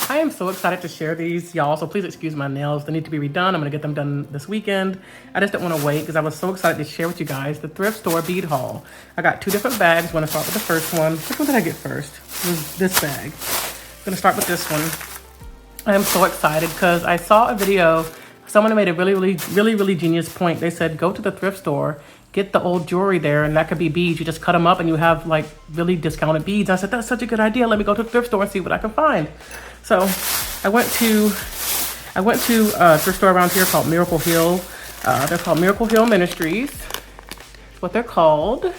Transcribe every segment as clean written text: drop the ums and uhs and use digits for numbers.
I am so excited to share these, y'all, so please excuse my nails. They need to be redone. I'm gonna get them done this weekend. I just didn't wanna wait because I was so excited to share with you guys the thrift store bead haul. I got two different bags. I'm gonna start with the first one. Which one did I get first? It was this bag. I'm gonna start with this one. I am so excited because I saw a video. Someone made a really genius point. They said, go to the thrift store, get the old jewelry there, and that could be beads. You just cut them up and you have like really discounted beads. I said, that's such a good idea. Let me go to the thrift store and see what I can find. So I went to a thrift store around here called Miracle Hill. They're called Miracle Hill Ministries. That's what they're called.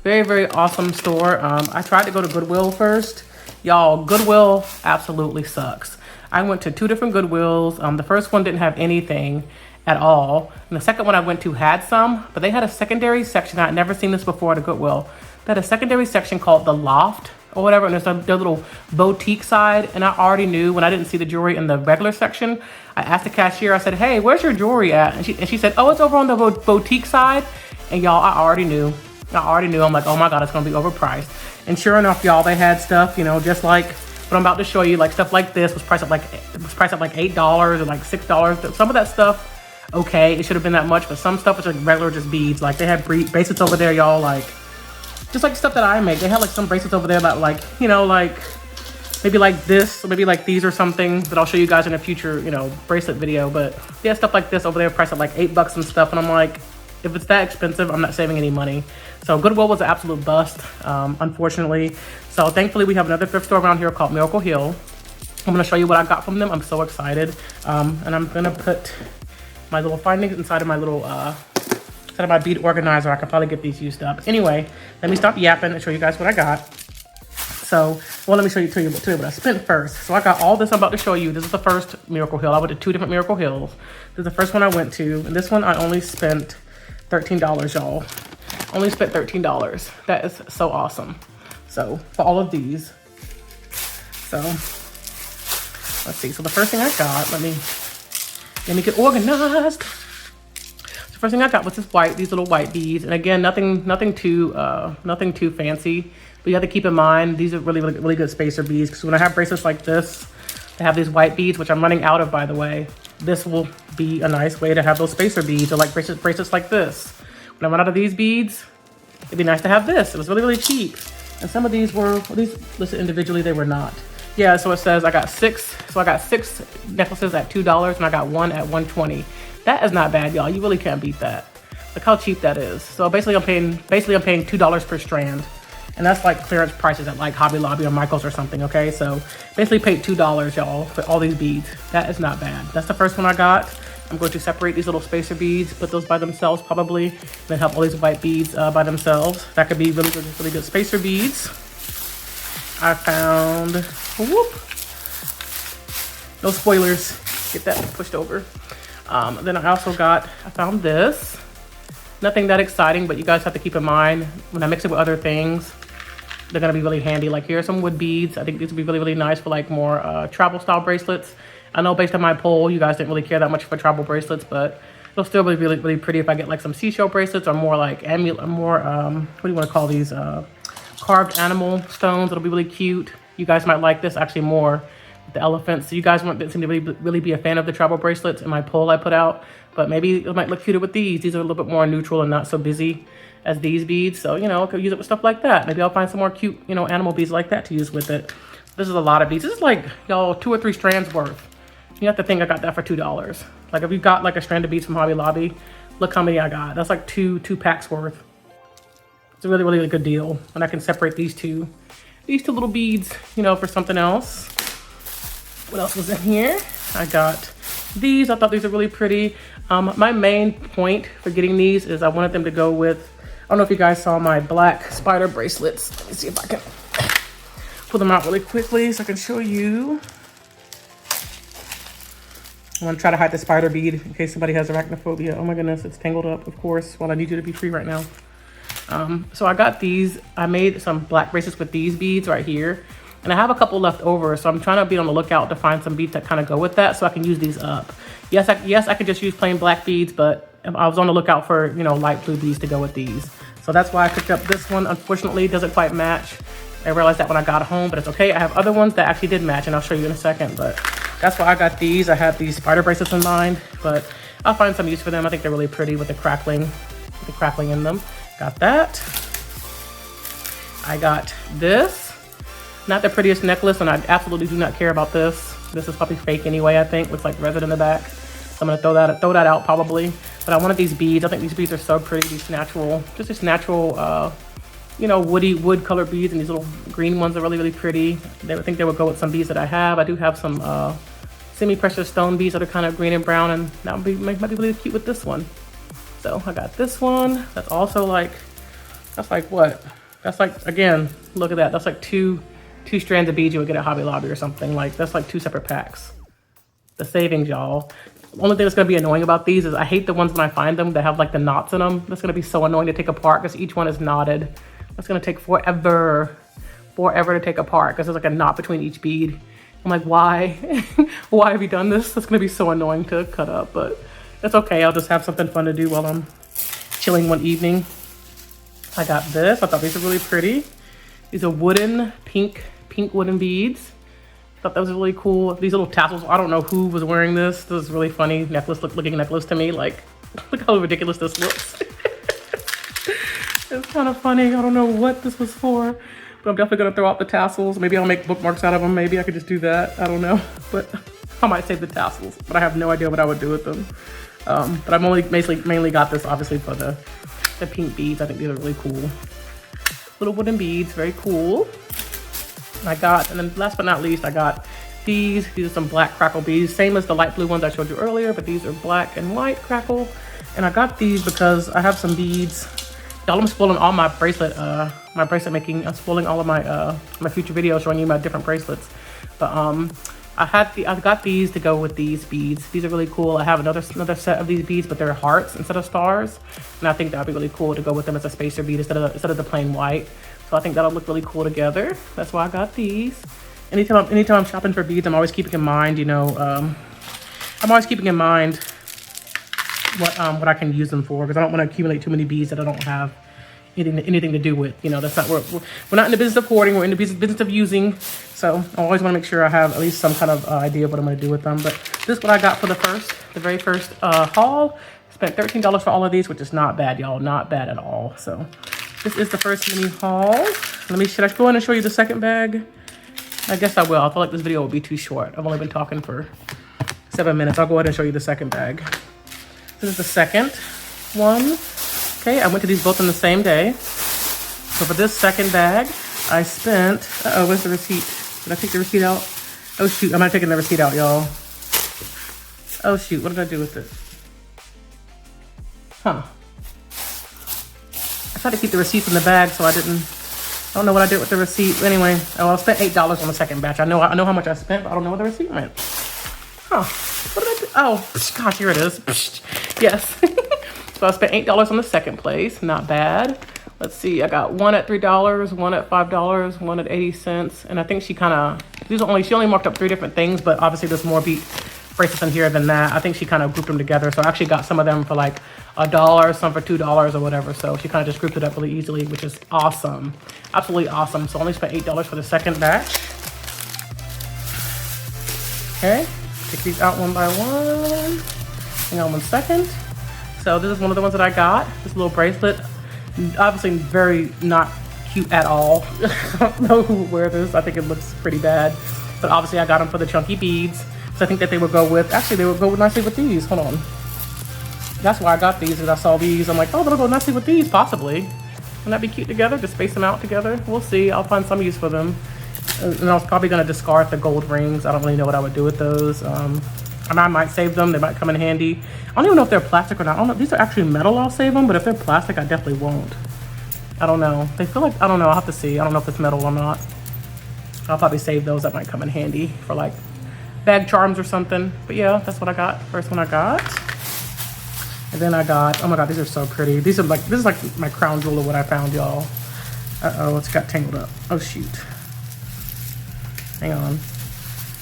Very awesome store. I tried to go to Goodwill first. Y'all, Goodwill absolutely sucks. I went to two different Goodwills. The first one didn't have anything at all. And the second one I went to had some, but they had a secondary section. I'd never seen this before at a Goodwill. They had a secondary section called the Loft or whatever, and there's their little boutique side. And I already knew when I didn't see the jewelry in the regular section. I asked the cashier, I said, hey, where's your jewelry at? And she said, oh, it's over on the boutique side. And y'all, I already knew. I'm like, oh my God, it's gonna be overpriced. And sure enough, y'all, they had stuff, you know, just like what I'm about to show you, like stuff like this was priced at like $8 or like $6. Some of that stuff, okay, it should have been that much, but some stuff was like regular just beads. Like they had bracelets over there, y'all, like just like stuff that I make. They had like some bracelets over there that like, you know, like maybe like this, or maybe like these or something that I'll show you guys in a future, you know, bracelet video. But they had stuff like this over there priced at like $8 and stuff. And I'm like, if it's that expensive, I'm not saving any money. So Goodwill was an absolute bust, unfortunately. So thankfully we have another thrift store around here called Miracle Hill. I'm gonna show you what I got from them. I'm so excited. And I'm gonna put my little findings inside of my little, inside of my bead organizer. I can probably get these used up. Anyway, let me stop yapping and show you guys what I got. So, well, let me tell you what I spent first. So I got all this I'm about to show you. This is the first Miracle Hill. I went to two different Miracle Hills. This is the first one I went to. And this one I only spent $13, y'all. Only spent $13. That is so awesome. So for all of these. So let's see. So the first thing I got, let me get organized. The first thing I got was these little white beads. And again, nothing too fancy. But you have to keep in mind, these are really good spacer beads. Because when I have bracelets like this, I have these white beads, which I'm running out of, by the way. This will be a nice way to have those spacer beads, or like bracelets like this. When I run out of these beads, it'd be nice to have this. It was really cheap. And some of these were, these listed individually, they were not. Yeah, so it says I got six necklaces at $2 and I got one at $120. That is not bad, y'all. You really can't beat that. Look how cheap that is. So basically I'm paying $2 per strand. And that's like clearance prices at like Hobby Lobby or Michael's or something, okay? So basically paid $2, y'all, for all these beads. That is not bad. That's the first one I got. I'm going to separate these little spacer beads, put those by themselves probably, and then have all these white beads by themselves. That could be really good spacer beads. I found, whoop, no spoilers, get that pushed over. Then I found this. Nothing that exciting, but you guys have to keep in mind, when I mix it with other things, they're gonna be really handy. Like here are some wood beads. I think these would be really nice for like more travel style bracelets. I know based on my poll, you guys didn't really care that much for travel bracelets, but it'll still be really pretty if I get like some seashell bracelets or more like what do you want to call these? Carved animal stones. It'll be really cute. You guys might like this actually more with the elephants. So you guys didn't seem to really be a fan of the travel bracelets in my poll I put out, but maybe it might look cuter with these. These are a little bit more neutral and not so busy as these beads. So, you know, I could use it with stuff like that. Maybe I'll find some more cute, you know, animal beads like that to use with it. This is a lot of beads. This is like, y'all, 2 or 3 strands worth. You have to think I got that for $2. Like if you got like a strand of beads from Hobby Lobby, look how many I got. That's like two packs worth. It's a really good deal. And I can separate these two little beads, you know, for something else. What else was in here? I got these. I thought these are really pretty. My main point for getting these is I wanted them to go with, I don't know if you guys saw my black spider bracelets. Let me see if I can pull them out really quickly so I can show you. I want to try to hide the spider bead in case somebody has arachnophobia. Oh my goodness, it's tangled up, of course. Well, I need you to be free right now. So I got these. I made some black bracelets with these beads right here. And I have a couple left over, so I'm trying to be on the lookout to find some beads that kind of go with that so I can use these up. Yes, I could just use plain black beads, but I was on the lookout for, you know, light blue beads to go with these. So that's why I picked up this one. Unfortunately, it doesn't quite match. I realized that when I got home, but it's okay. I have other ones that actually did match, and I'll show you in a second, but that's why I got these. I had these spider bracelets in mind, but I'll find some use for them. I think they're really pretty with the crackling in them. Got that. I got this. Not the prettiest necklace, and I absolutely do not care about this. This is probably fake anyway, I think. Looks like resin in the back. So I'm gonna throw that out probably. But I wanted these beads. I think these beads are so pretty. These natural, just natural, you know, wood colored beads, and these little green ones are really, really pretty. I think they would go with some beads that I have. I do have some semi-precious stone beads that are kind of green and brown, and that would be might be really cute with this one. So I got this one. That's also like, that's like what? That's like, again, look at that. That's like two strands of beads you would get at Hobby Lobby or something. Like, that's like 2 separate packs. The savings, y'all. The only thing that's gonna be annoying about these is I hate the ones when I find them that have like the knots in them. That's gonna be so annoying to take apart because each one is knotted. That's gonna take forever to take apart because there's like a knot between each bead. I'm like, why? Why have you done this? That's gonna be so annoying to cut up, but it's okay. I'll just have something fun to do while I'm chilling one evening. I got this. I thought these were really pretty. These are wooden, pink wooden beads. Thought that was really cool. These little tassels, I don't know who was wearing this. This is really funny looking necklace to me. Like, look how ridiculous this looks. It's kind of funny. I don't know what this was for, but I'm definitely gonna throw out the tassels. Maybe I'll make bookmarks out of them. Maybe I could just do that. I don't know, but I might save the tassels, but I have no idea what I would do with them. But I'm only mainly got this obviously for the pink beads. I think these are really cool. Little wooden beads, very cool. I got, and then last but not least, I got these. These are some black crackle beads, same as the light blue ones I showed you earlier, but these are black and white crackle. And I got these because I have some beads. Y'all, I'm spoiling all my bracelet making. I'm spoiling all of my future videos showing you my different bracelets. But I got these to go with these beads. These are really cool. I have another set of these beads, but they're hearts instead of stars. And I think that'd be really cool to go with them as a spacer bead instead of the plain white. So I think that'll look really cool together. That's why I got these. Anytime I'm shopping for beads, I'm always keeping in mind, you know, I'm always keeping in mind what I can use them for, because I don't want to accumulate too many beads that I don't have anything to do with. You know, that's not we're not in the business of hoarding. We're in the business of using. So I always want to make sure I have at least some kind of idea of what I'm going to do with them. But this is what I got for the very first haul. Spent $13 for all of these, which is not bad, y'all. Not bad at all. So this is the first mini haul. Should I go in and show you the second bag? I guess I will. I feel like this video will be too short. I've only been talking for 7 minutes. I'll go ahead and show you the second bag. This is the second one. Okay, I went to these both on the same day. So for this second bag, I spent, where's the receipt? Did I take the receipt out? Oh shoot, I'm not taking the receipt out, y'all. Oh shoot, what did I do with it? Huh. I tried to keep the receipts in the bag, so I don't know what I did with the receipt. Anyway, I spent $8 on the second batch. I know how much I spent, but I don't know what the receipt went. Huh, what did I do? Oh, gosh, here it is. Yes. So I spent $8 on the second place, not bad. Let's see, I got one at $3, one at $5, one at 80 cents. And I think she only marked up 3 different things, but obviously there's more bead bracelets in here than that. I think she kind of grouped them together. So I actually got some of them for like $1, some for $2 or whatever. So she kind of just grouped it up really easily, which is awesome. Absolutely awesome. So I only spent $8 for the second batch. Okay, take these out one by one. Hang on one second. So this is one of the ones that I got, this little bracelet. Obviously very not cute at all. I don't know who would wear this. I think it looks pretty bad. But obviously I got them for the chunky beads. So I think that they would go with, actually they would go nicely with these. Hold on. That's why I got these, because I saw these. I'm like, oh, they'll go nicely with these, possibly. Wouldn't that be cute together? Just space them out together? We'll see. I'll find some use for them. And I was probably going to discard the gold rings. I don't really know what I would do with those. I might save them. They might come in handy. I don't even know if they're plastic or not. I don't know. These are actually metal. I'll save them. But if they're plastic, I definitely won't. I don't know. They feel like, I don't know. I'll have to see. I don't know if it's metal or not. I'll probably save those. That might come in handy for like bag charms or something. But yeah, that's what I got. First one I got. And then I got, oh my God, these are so pretty. This is like my crown jewel of what I found, y'all. Uh-oh, it's got tangled up. Oh shoot. Hang on.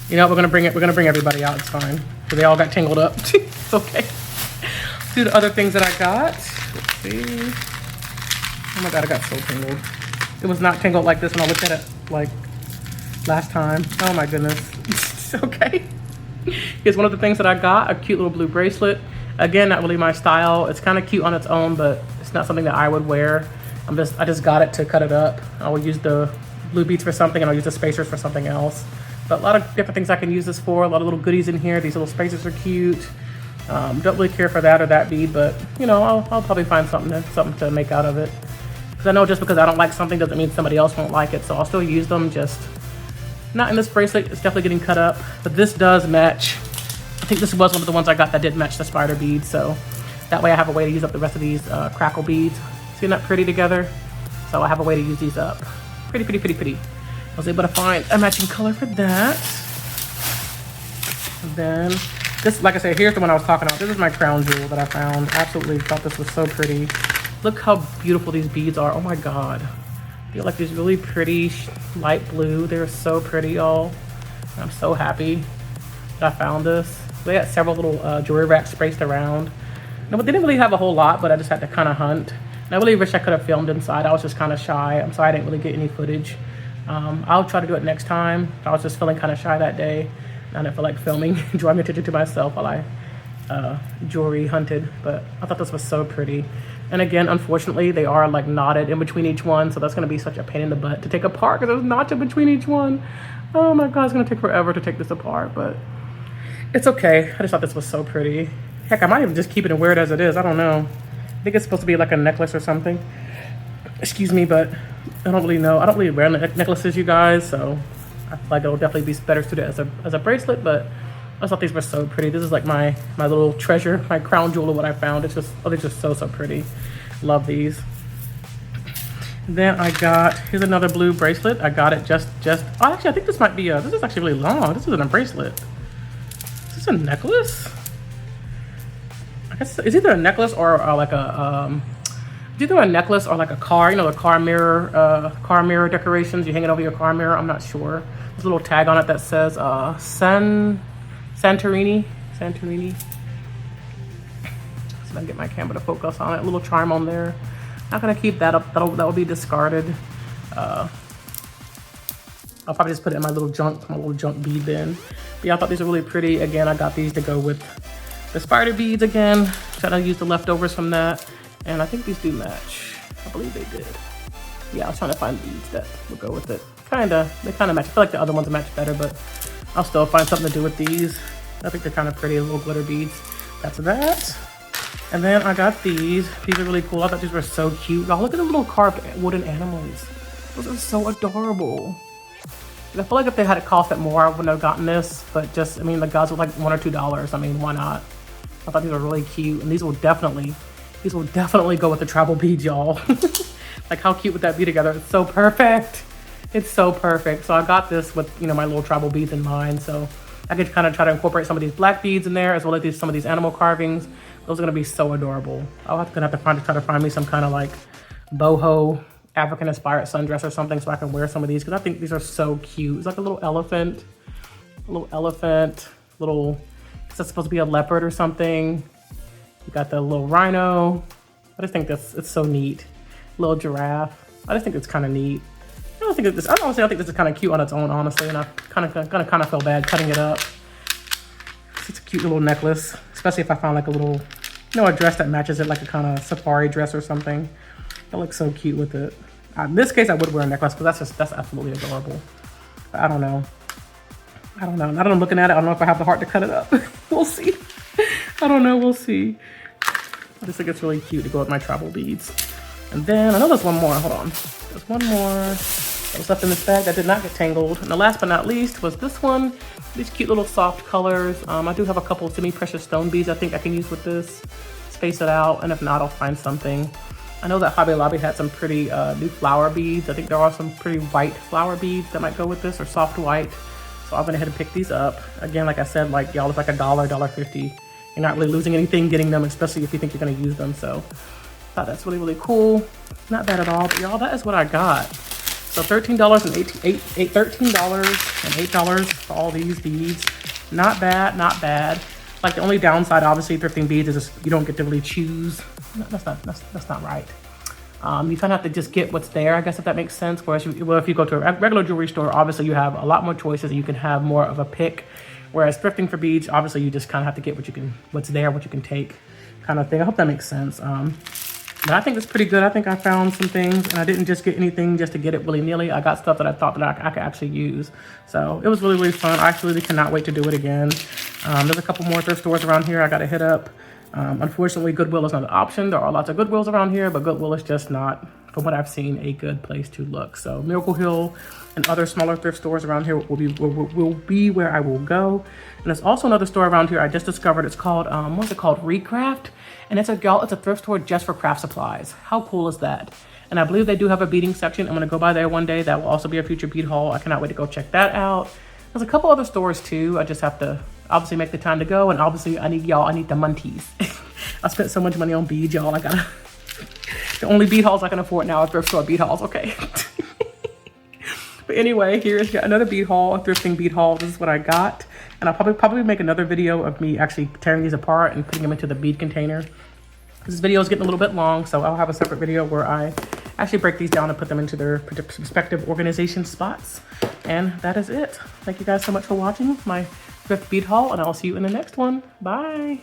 You know what, we're gonna bring everybody out, it's fine. So they all got tangled up. It's okay. Let's do the other things that I got. Let's see. Oh my God, I got so tangled. It was not tangled like this when I looked at it like last time. Oh my goodness. Okay. Here's one of the things that I got, a cute little blue bracelet. Again, not really my style. It's kind of cute on its own, but it's not something that I would wear. I just got it to cut it up. I will use the blue beads for something, and I'll use the spacers for something else. But a lot of different things I can use this for. A lot of little goodies in here. These little spacers are cute. Don't really care for that or that bead, but you know, I'll probably find something to make out of it. Because I know just because I don't like something doesn't mean somebody else won't like it. So I'll still use them, just not in this bracelet. It's definitely getting cut up, but this does match. I think this was one of the ones I got that did match the spider bead. So that way I have a way to use up the rest of these crackle beads. See that pretty together? So I have a way to use these up. Pretty, pretty, pretty, pretty. I was able to find a matching color for that. And then this, like I said, here's the one I was talking about. This is my crown jewel that I found. Absolutely thought this was so pretty. Look how beautiful these beads are. Oh my God. They're like these really pretty light blue. They're so pretty, y'all. I'm so happy that I found this. They got several little jewelry racks spaced around. No, but they didn't really have a whole lot, but I just had to kind of hunt. And I really wish I could have filmed inside. I was just kind of shy. I'm sorry I didn't really get any footage. I'll try to do it next time. I was just feeling kind of shy that day. I didn't feel like filming, drawing attention to myself while I jewelry hunted. But I thought this was so pretty. And again, unfortunately, they are like knotted in between each one. So that's going to be such a pain in the butt to take apart because there's knots in between each one. Oh my God, it's going to take forever to take this apart. But it's okay. I just thought this was so pretty. Heck, I might even just keep it and wear it as it is. I don't know. I think it's supposed to be like a necklace or something. Excuse me, but I don't really know. I don't really wear necklaces, you guys, so I feel like it'll definitely be better suited as a bracelet, but I just thought these were so pretty. This is like my little treasure, my crown jewel of what I found. It's just, oh, they're just so pretty. Love these. Then I got, here's another blue bracelet. I got it just, oh, actually, I think this might be this is actually really long. This isn't a bracelet. Is this a necklace? I guess it's either a necklace or like a, it's either a necklace or like a car, you know, the car mirror decorations you hang it over your car mirror. I'm not sure. There's a little tag on it that says Santorini. So I can get my camera to focus on it. A little charm on there. Not gonna keep that up. That will be discarded. I'll probably just put it in my little junk bead bin. But yeah, I thought these were really pretty. Again, I got these to go with the spider beads again. Trying to use the leftovers from that. And I think these do match. I believe they did. Yeah, I was trying to find beads that would go with it. They kind of match. I feel like the other ones match better, but I'll still find something to do with these. I think they're kind of pretty, little glitter beads. That's that. And then I got these. These are really cool. I thought these were so cute. Y'all, look at the little carved wooden animals. Those are so adorable. I feel like if they had it cost it more, I wouldn't have gotten this. But just, I mean, the guys were like $1 or $2. I mean, why not? I thought these were really cute. And these will definitely go with the travel beads, y'all. Like, how cute would that be together? It's so perfect. It's so perfect. So I got this with, you know, my little travel beads in mind. So I could kind of try to incorporate some of these black beads in there as well as some of these animal carvings. Those are gonna be so adorable. I'll have to try to find me some kind of like boho African inspired sundress or something so I can wear some of these because I think these are so cute. It's like a little elephant, little, is that supposed to be a leopard or something? You got the little rhino. I just think it's so neat. Little giraffe. I just think it's kind of neat. I think this is kind of cute on its own, honestly, and I kind of feel bad cutting it up. It's a cute little necklace, especially if I found like a little, you know, a dress that matches it, like a kind of safari dress or something. It looks so cute with it. In this case, I would wear a necklace, but that's absolutely adorable. But I don't know. Now that I'm looking at it, I don't know if I have the heart to cut it up. We'll see. I don't know. We'll see. I just think it's really cute to go with my travel beads. And then I know there's one more. Hold on. There's one more that was left in this bag that did not get tangled. And the last but not least was this one. These cute little soft colors. I do have a couple semi-precious stone beads I think I can use with this. Space it out, and if not, I'll find something. I know that Hobby Lobby had some pretty new flower beads. I think there are some pretty white flower beads that might go with this, or soft white. So I went ahead and picked these up. Again, like I said, like y'all, it's like $1, $1.50. You're not really losing anything getting them, especially if you think you're gonna use them. So I thought that's really, really cool. Not bad at all, but y'all, that is what I got. So $13 and $8 for all these beads. Not bad, not bad. Like the only downside, obviously, thrifting beads is just, you don't get to really choose. No, that's not right. You kind of have to just get what's there, I guess, if that makes sense. Whereas, if you go to a regular jewelry store, obviously you have a lot more choices and you can have more of a pick. Whereas thrifting for beads, obviously you just kind of have to get what's there, what you can take, kind of thing. I hope that makes sense. But I think it's pretty good. I think I found some things, and I didn't just get anything just to get it willy-nilly. I got stuff that I thought that I could actually use. So it was really, really fun. I actually cannot wait to do it again. There's a couple more thrift stores around here I got to hit up. Unfortunately, Goodwill is not an option. There are lots of Goodwills around here, but Goodwill is just not, from what I've seen, a good place to look. So Miracle Hill and other smaller thrift stores around here will be where I will go. And there's also another store around here I just discovered. It's called, what's it called? Recraft. And it's a thrift store just for craft supplies. How cool is that? And I believe they do have a beading section. I'm gonna go by there one day. That will also be a future bead haul. I cannot wait to go check that out. There's a couple other stores too. I just have to obviously make the time to go. And obviously I need the munties. I spent so much money on beads, y'all. The only bead hauls I can afford now are thrift store bead hauls, okay? But anyway, here's another bead haul, a thrifting bead haul. This is what I got. And I'll probably make another video of me actually tearing these apart and putting them into the bead container. This video is getting a little bit long, so I'll have a separate video where I actually break these down and put them into their respective organization spots. And that is it. Thank you guys so much for watching my thrift bead haul, and I'll see you in the next one. Bye.